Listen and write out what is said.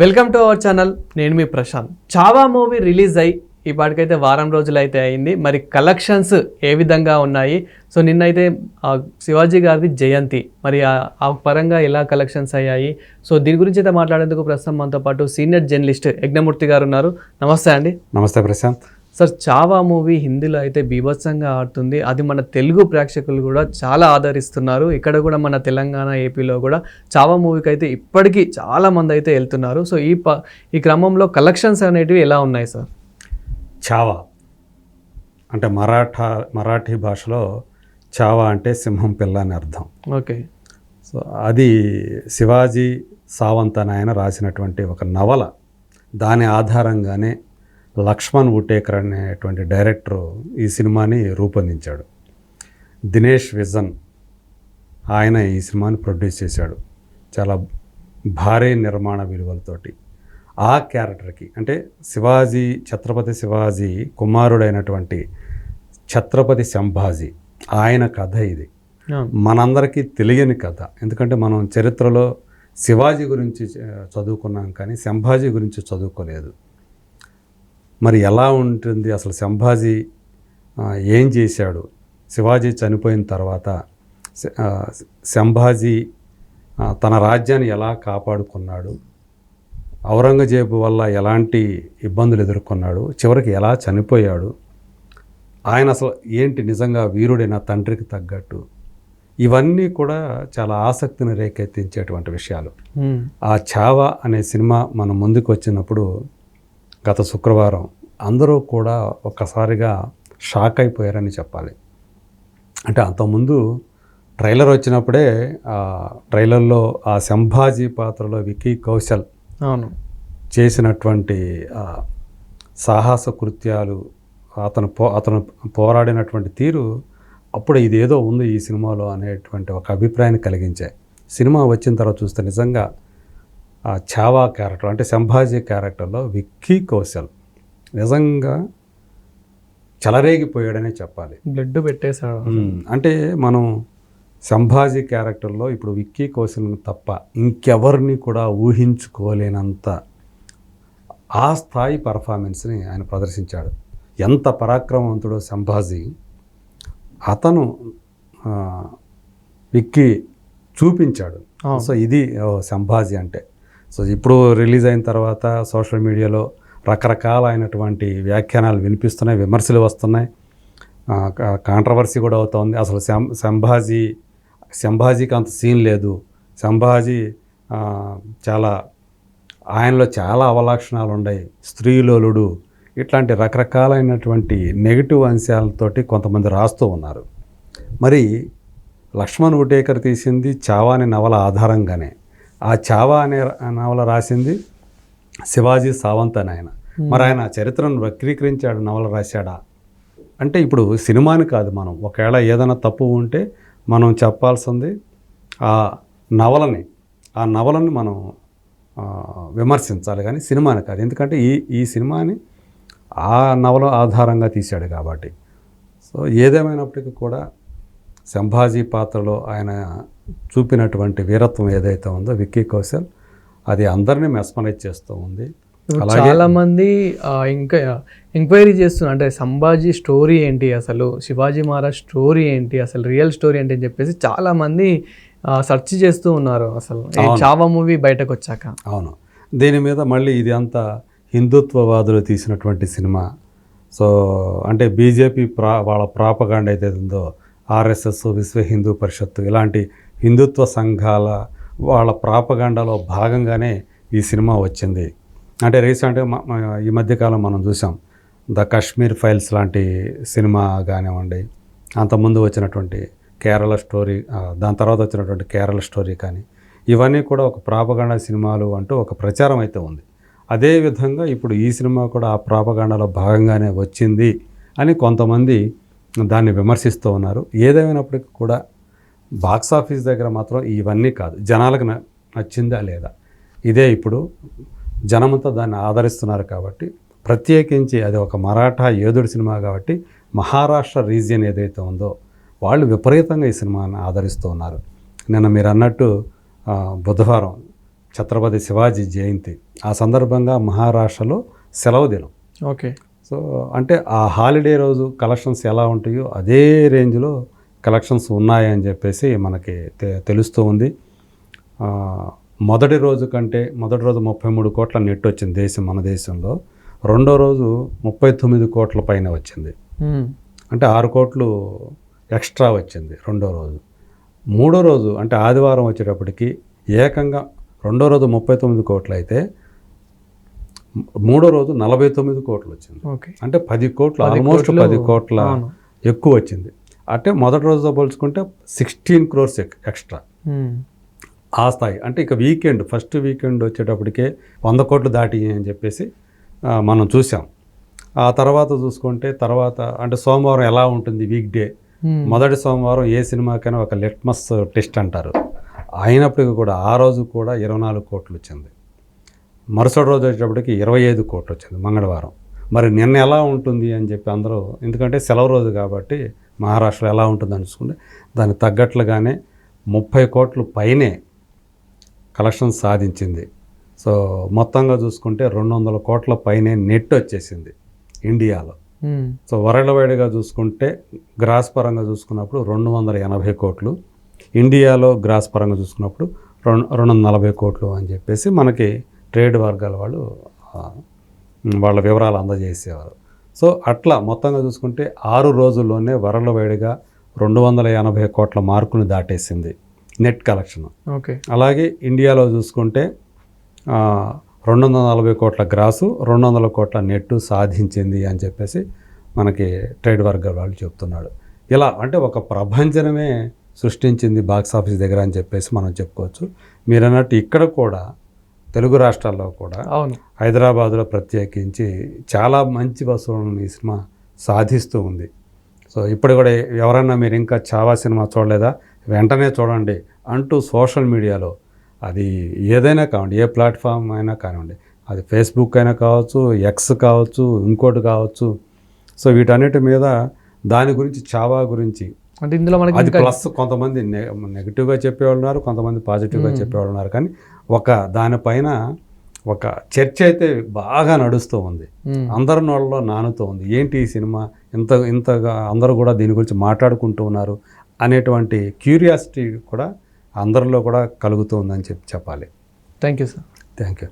Welcome to our channel. నేను మీ Prashanth. Chhaava movie release అయ్యి ఇప్పటికైతే వారం రోజులు అయితే అయింది. మరి కలెక్షన్స్ ఏ విధంగా ఉన్నాయి? సో నిన్నైతే శివాజీ గారిది జయంతి, మరి ఆ పరంగా ఎలా కలెక్షన్స్ అయ్యాయి? సో దీని గురించి అయితే మాట్లాడేందుకు ప్రస్తుతం మనతో పాటు సీనియర్ జర్నలిస్ట్ యజ్ఞమూర్తి గారు ఉన్నారు. నమస్తే అండి. నమస్తే ప్రశాంత్. సార్, చావా మూవీ హిందీలో అయితే బీభత్సంగా ఆడుతుంది. అది మన తెలుగు ప్రేక్షకులు కూడా చాలా ఆదరిస్తున్నారు. ఇక్కడ కూడా మన తెలంగాణ, ఏపీలో కూడా చావా మూవీకి అయితే ఇప్పటికీ చాలామంది అయితే వెళ్తున్నారు. సో ఈ క్రమంలో కలెక్షన్స్ అనేటివి ఎలా ఉన్నాయి సార్? చావా అంటే మరాఠీ భాషలో చావా అంటే సింహం పిల్ల అని అర్థం. ఓకే. సో అది శివాజీ సావంత్ అని ఆయన రాసినటువంటి ఒక నవల. దాని ఆధారంగానే లక్ష్మణ్ ఉటేకర్ అనేటువంటి డైరెక్టరు ఈ సినిమాని రూపొందించాడు. దినేష్ విజన్ ఆయన ఈ సినిమాని ప్రొడ్యూస్ చేశాడు. చాలా భారీ నిర్మాణ విలువలతోటి ఆ క్యారెక్టర్కి అంటే ఛత్రపతి శివాజీ కుమారుడైనటువంటి ఛత్రపతి సంభాజీ ఆయన కథ ఇది. మనందరికీ తెలియని కథ. ఎందుకంటే మనం చరిత్రలో శివాజీ గురించి చదువుకున్నాం కానీ సంభాజీ గురించి చదువుకోలేదు. మరి ఎలా ఉంటుంది అసలు? సంభాజీ ఏం చేశాడు? శివాజీ చనిపోయిన తర్వాత సంభాజీ తన రాజ్యాన్ని ఎలా కాపాడుకున్నాడు? ఔరంగజేబు వల్ల ఎలాంటి ఇబ్బందులు ఎదుర్కొన్నాడు? చివరికి ఎలా చనిపోయాడు? ఆయన అసలు ఏంటి, నిజంగా వీరుడైన తండ్రికి తగ్గట్టు? ఇవన్నీ కూడా చాలా ఆసక్తిని రేకెత్తించేటువంటి విషయాలు. ఆ చావా అనే సినిమా మన ముందుకు వచ్చినప్పుడు గత శుక్రవారం అందరూ కూడా ఒక్కసారిగా షాక్ అయిపోయారని చెప్పాలి. అంటే అంతకుముందు ట్రైలర్ వచ్చినప్పుడే ట్రైలర్లో ఆ సంభాజీ పాత్రలో విక్కీ కౌశల్ చేసినటువంటి సాహస కృత్యాలు, అతను పోరాడినటువంటి తీరు, అప్పుడు ఇదేదో ఉంది ఈ సినిమాలో అనేటువంటి ఒక అభిప్రాయాన్ని కలిగించాయి. సినిమా వచ్చిన తర్వాత చూస్తే నిజంగా ఆ చావా క్యారెక్టర్ అంటే సంభాజీ క్యారెక్టర్లో విక్కీ కౌశల్ నిజంగా చెలరేగిపోయాడనే చెప్పాలి. బ్లడ్ పెట్టేశాడు. అంటే మనం సంభాజీ క్యారెక్టర్లో ఇప్పుడు విక్కీ కౌశల్ని తప్ప ఇంకెవరిని కూడా ఊహించుకోలేనంత ఆ స్థాయి పర్ఫార్మెన్స్ని ఆయన ప్రదర్శించాడు. ఎంత పరాక్రమవంతుడో సంభాజీ, అతను విక్కీ చూపించాడు. సో ఇది సంభాజీ అంటే. సో ఇప్పుడు రిలీజ్ అయిన తర్వాత సోషల్ మీడియాలో రకరకాలైనటువంటి వ్యాఖ్యానాలు వినిపిస్తున్నాయి, విమర్శలు వస్తున్నాయి, కాంట్రవర్సీ కూడా అవుతుంది. అసలు సంభాజీకి అంత సీన్ లేదు, సంభాజీ ఆయనలో చాలా అవలక్షణాలు ఉన్నాయి, స్త్రీలోలుడు, ఇట్లాంటి రకరకాలైనటువంటి నెగిటివ్ అంశాలతోటి కొంతమంది రాస్తూ ఉన్నారు. మరి లక్ష్మణ్ ఉటేకర్ తీసింది చావా అనే నవల ఆధారంగానే. ఆ చావా అనే నవల రాసింది శివాజీ సావంత్ అని ఆయన. మరి ఆయన చరిత్రను వక్రీకరించాడు, నవల రాశాడా అంటే ఇప్పుడు సినిమాని కాదు, మనం ఒకవేళ ఏదైనా తప్పు ఉంటే మనం చెప్పాల్సింది ఆ నవలని మనం విమర్శించాలి, కానీ సినిమాని కాదు. ఎందుకంటే ఈ సినిమాని ఆ నవల ఆధారంగా తీశాడు కాబట్టి. సో ఏదేమైనప్పటికీ కూడా సంభాజీ పాత్రలో ఆయన చూపినటువంటి వీరత్వం ఏదైతే ఉందో విక్కీ కౌశల్, అది అందరినీ మెస్మరైజ్ చేస్తూ ఉంది. చాలా మంది ఇంకా ఎంక్వైరీ చేస్తున్నారు, అంటే సంభాజీ స్టోరీ ఏంటి, అసలు శివాజీ మహారాజ్ స్టోరీ ఏంటి, అసలు రియల్ స్టోరీ ఏంటి అని చెప్పేసి చాలా మంది సెర్చ్ చేస్తూ ఉన్నారు అసలు చావా మూవీ బయటకు వచ్చాక. అవును, దీని మీద మళ్ళీ ఇది అంతా హిందుత్వవాదులు తీసినటువంటి సినిమా. సో అంటే బీజేపీ వాళ్ళ ప్రాపగాండ అయితే ఉందో, ఆర్ఎస్ఎస్, విశ్వ హిందూ పరిషత్తు, ఇలాంటి హిందుత్వ సంఘాల వాళ్ళ ప్రాపగాండాలో భాగంగానే ఈ సినిమా వచ్చింది. అంటే రీసెంట్గా ఈ మధ్యకాలం మనం చూసాం ద కాశ్మీర్ ఫైల్స్ లాంటి సినిమా కానివ్వండి, అంతకుముందు వచ్చినటువంటి కేరళ స్టోరీ, దాని తర్వాత వచ్చినటువంటి కేరళ స్టోరీ కానీ, ఇవన్నీ కూడా ఒక ప్రాపగాండా సినిమాలు అంటూ ఒక ప్రచారం అయితే ఉంది. అదేవిధంగా ఇప్పుడు ఈ సినిమా కూడా ఆ ప్రాపగాండాలో భాగంగానే వచ్చింది అని కొంతమంది దాన్ని విమర్శిస్తూ ఉన్నారు. ఏదేమైనప్పటికీ కూడా బాక్సాఫీస్ దగ్గర మాత్రం ఇవన్నీ కాదు, జనాలకు నచ్చిందా లేదా, ఇదే ఇప్పుడు జనమంతా దాన్ని ఆదరిస్తున్నారు. కాబట్టి ప్రత్యేకించి అది ఒక మరాఠా యోధుడి సినిమా కాబట్టి మహారాష్ట్ర రీజియన్ ఏదైతే ఉందో వాళ్ళు విపరీతంగా ఈ సినిమాని ఆదరిస్తూ ఉన్నారు. నిన్న మీరు అన్నట్టు బుధవారం ఛత్రపతి శివాజీ జయంతి. ఆ సందర్భంగా మహారాష్ట్రలో సెలవు దినం. ఓకే. సో అంటే ఆ హాలిడే రోజు కలెక్షన్స్ ఎలా ఉంటాయో అదే రేంజ్లో కలెక్షన్స్ ఉన్నాయని చెప్పేసి మనకి తెలుస్తూ ఉంది. మొదటి రోజు 33 కోట్ల నెట్ వచ్చింది మన దేశంలో. రెండో రోజు 39 కోట్ల పైన వచ్చింది. అంటే 6 కోట్లు ఎక్స్ట్రా వచ్చింది రెండో రోజు. మూడో రోజు అంటే ఆదివారం వచ్చేటప్పటికి ఏకంగా రెండో రోజు 39 కోట్లు అయితే మూడో రోజు 49 కోట్లు వచ్చింది. అంటే 10 కోట్లు, ఆల్మోస్ట్ 10 కోట్ల ఎక్కువ వచ్చింది. అంటే మొదటి రోజుతో పోల్చుకుంటే 16 crores ఎక్స్ట్రా ఆ స్థాయి. అంటే ఇక ఫస్ట్ వీకెండ్ వచ్చేటప్పటికే 100 కోట్లు దాటి అని చెప్పేసి మనం చూసాం. ఆ తర్వాత చూసుకుంటే అంటే సోమవారం ఎలా ఉంటుంది వీక్ డే, మొదటి సోమవారం ఏ సినిమాకైనా ఒక లిట్మస్ టెస్ట్ అంటారు. అయినప్పటికీ కూడా ఆ రోజు కూడా 24 కోట్లు వచ్చింది. మరుసటి రోజు వచ్చేటప్పటికి 25 కోట్లు వచ్చింది మంగళవారం. మరి నిన్న ఎలా ఉంటుంది అని చెప్పి అందరూ, ఎందుకంటే సెలవు రోజు కాబట్టి మహారాష్ట్రలో ఎలా ఉంటుందని చూసుకుంటే దానికి తగ్గట్లుగానే 30 కోట్లు పైనే కలెక్షన్ సాధించింది. సో మొత్తంగా చూసుకుంటే 200 కోట్ల పైనే నెట్ వచ్చేసింది ఇండియాలో. సో వరల్డ్ వైడ్గా చూసుకుంటే గ్రాస్ పరంగా చూసుకున్నప్పుడు 280 కోట్లు, ఇండియాలో గ్రాస్ పరంగా చూసుకున్నప్పుడు 240 కోట్లు అని చెప్పేసి మనకి ట్రేడ్ వర్గాల వాళ్ళు వాళ్ళ వివరాలు అందజేసేవారు. సో అట్లా మొత్తంగా చూసుకుంటే 6 రోజుల్లోనే వరల్డ్ వైడ్గా 280 కోట్ల మార్కుని దాటేసింది నెట్ కలెక్షన్. ఓకే. అలాగే ఇండియాలో చూసుకుంటే 240 కోట్ల గ్రాసు, 200 కోట్ల నెట్ సాధించింది అని చెప్పేసి మనకి ట్రేడ్ వర్గాల వాళ్ళు చెప్తున్నాడు. ఇలా అంటే ఒక ప్రభంజనమే సృష్టించింది బాక్స్ ఆఫీస్ దగ్గర అని చెప్పేసి మనం చెప్పుకోవచ్చు. మీరు అన్నట్టు ఇక్కడ కూడా తెలుగు రాష్ట్రాల్లో కూడా హైదరాబాదులో ప్రత్యేకించి చాలా మంచి వసూళ్లను ఈ సినిమా సాధిస్తూ ఉంది. సో ఇప్పుడు కూడా ఎవరైనా మీరు ఇంకా చావా సినిమా చూడలేదా, వెంటనే చూడండి అంటూ సోషల్ మీడియాలో, అది ఏదైనా కావండి, ఏ ప్లాట్ఫామ్ అయినా కానివ్వండి, అది ఫేస్బుక్ అయినా కావచ్చు, ఎక్స్ కావచ్చు, ఇంకోటి కావచ్చు. సో వీటన్నిటి మీద దాని గురించి, చావా గురించి అంటే ఇందులో మనకి అది ప్లస్ కొంతమంది నెగిటివ్గా చెప్పేవాళ్ళు ఉన్నారు, కొంతమంది పాజిటివ్గా చెప్పేవాళ్ళు ఉన్నారు. కానీ దానిపైన ఒక చర్చ అయితే బాగా నడుస్తూ ఉంది, అందరి నోళ్ళలో నానుతూ ఉంది. ఏంటి ఈ సినిమా ఇంతగా అందరూ కూడా దీని గురించి మాట్లాడుకుంటూ ఉన్నారు అనేటువంటి క్యూరియాసిటీ కూడా అందరిలో కూడా కలుగుతూ ఉందని చెప్పాలి. Thank you sir. Thank you.